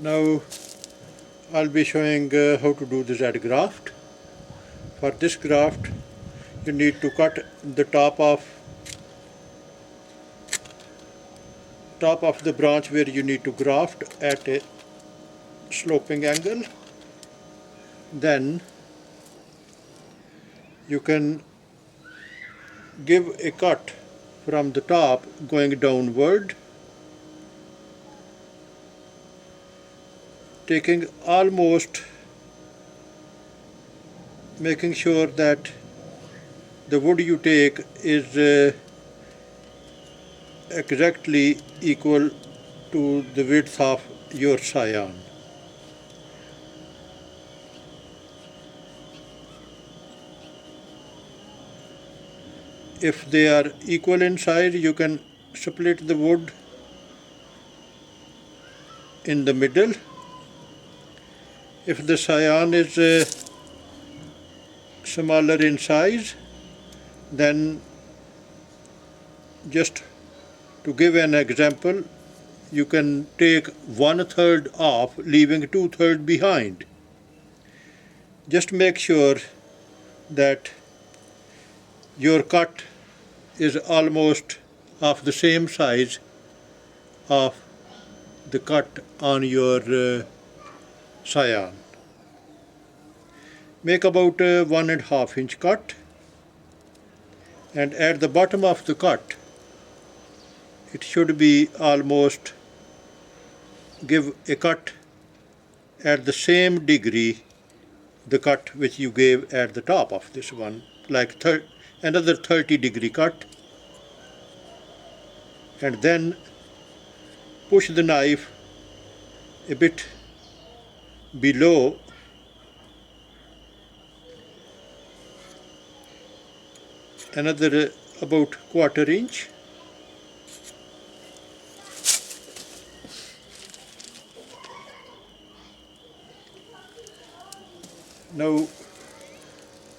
Now I'll be showing how to do the Z graft. For this graft you need to cut the top of the branch where you need to graft at a sloping angle. Then you can give a cut from the top going downward, making sure that the wood you take is exactly equal to the width of your Scion. If they are equal in size, you can split the wood in the middle. If the Scion is smaller in size, then just to give an example, you can take 1/3 off, leaving 2/3 behind. Just make sure that your cut is almost of the same size of the cut on your Scion. Make about a 1.5 inch cut, and at the bottom of the cut it should be almost give a cut at the same degree the cut which you gave at the top of this one, like another 30-degree cut, and then push the knife a bit below another about 1/4 inch. Now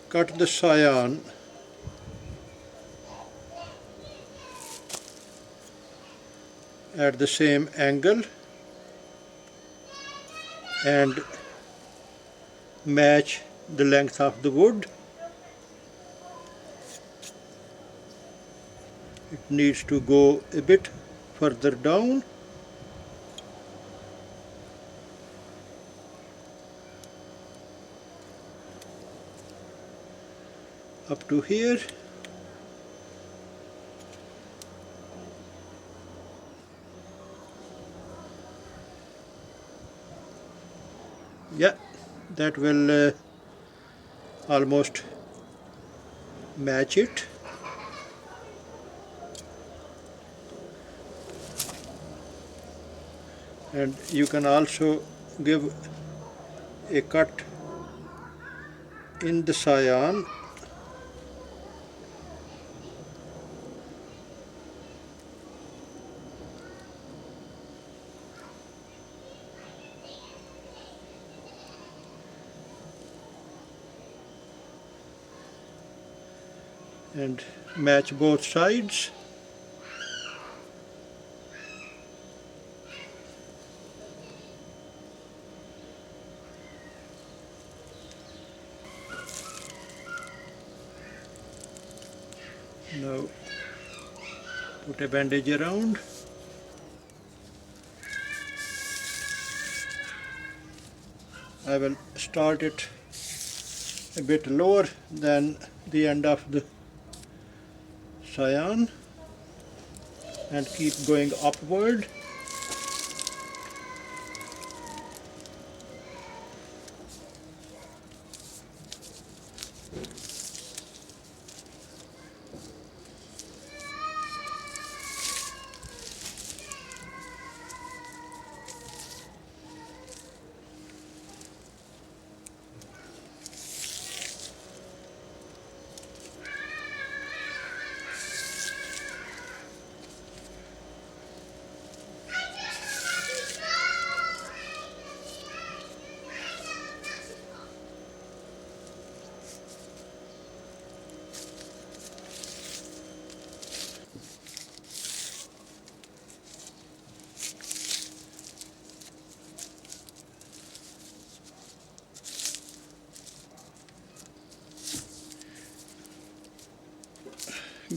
cut the Scion at the same angle and match the length of the wood. It needs to go a bit further down. Up to here. Yeah, that will almost match it. And you can also give a cut in the Scion and match both sides. Now put a bandage around. I will start it a bit lower than the end of the Scion and keep going upward.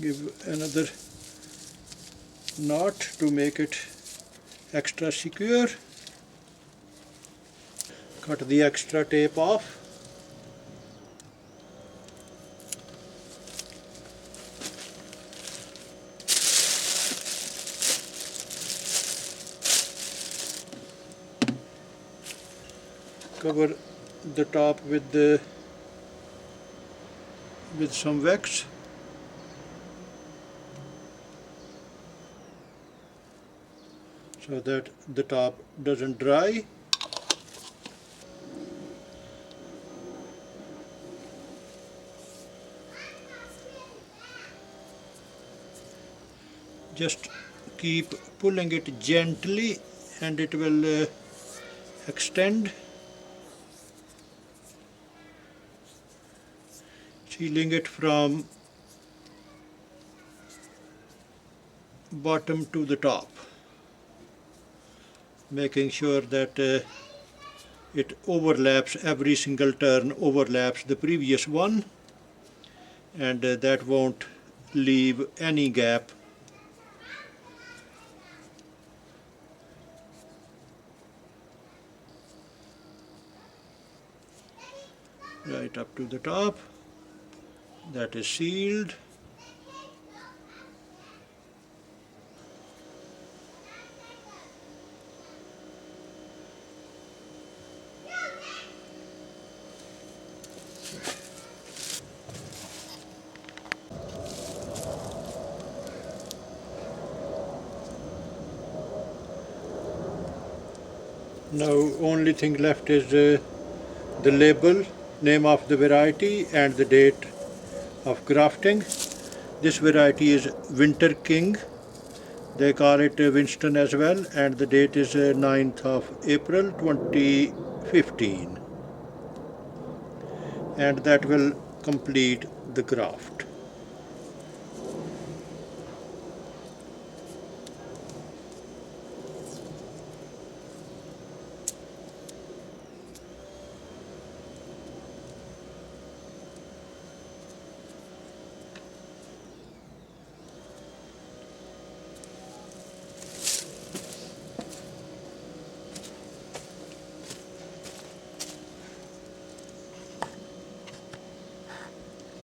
Give another knot to make it extra secure. Cut the extra tape off. Cover the top with some wax. So that the top doesn't dry. Just keep pulling it gently and it will extend, sealing it from bottom to the top, making sure that it overlaps, every single turn overlaps the previous one, and that won't leave any gap. Right up to the top. That is sealed. Now only thing left is the label, name of the variety and the date of grafting. This variety is Winter King. They call it Winston as well, and the date is 9th of April 2015. And that will complete the graft.